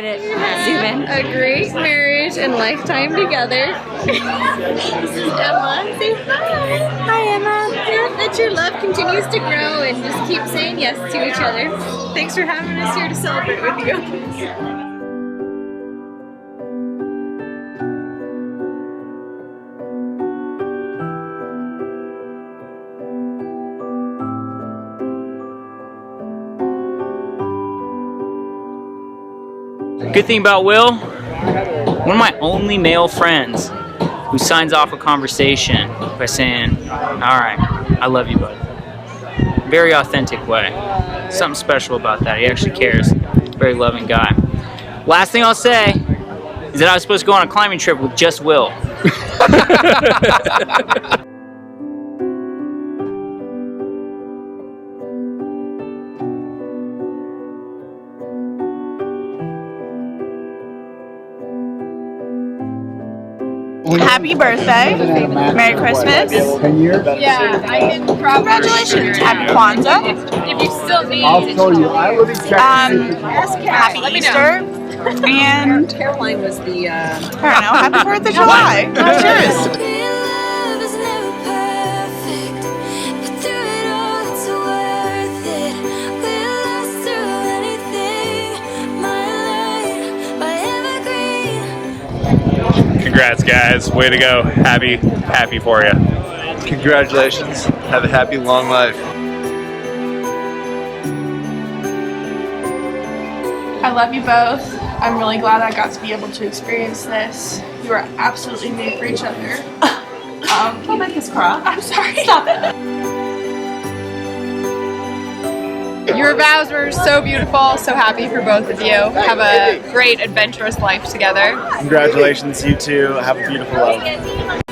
good at zooming. A great marriage and lifetime together. This is Emma. Say hi. Hi, Emma. I hope that your love continues to grow and just keep saying yes to each other. Thanks for having us here to celebrate with you. Good thing about Will, one of my only male friends who signs off a conversation by saying, all right, I love you, bud. Very authentic way. Something special about that. He actually cares. Very loving guy. Last thing I'll say is that I was supposed to go on a climbing trip with just Will. Happy birthday. Merry Christmas. Yeah, I can probably. Congratulations. Happy Kwanzaa. If you still need I'll tell you, I live in Happy Easter. And Caroline was the. I don't know. Happy 4th of July. Cheers. Congrats, guys. Way to go. Happy for you. Congratulations. Have a happy, long life. I love you both. I'm really glad I got to be able to experience this. You are absolutely made for each other. Don't make us cry. I'm sorry. Stop it. Your vows were so beautiful. So happy for both of you. Have a great, adventurous life together. Congratulations, you two. Have a beautiful life.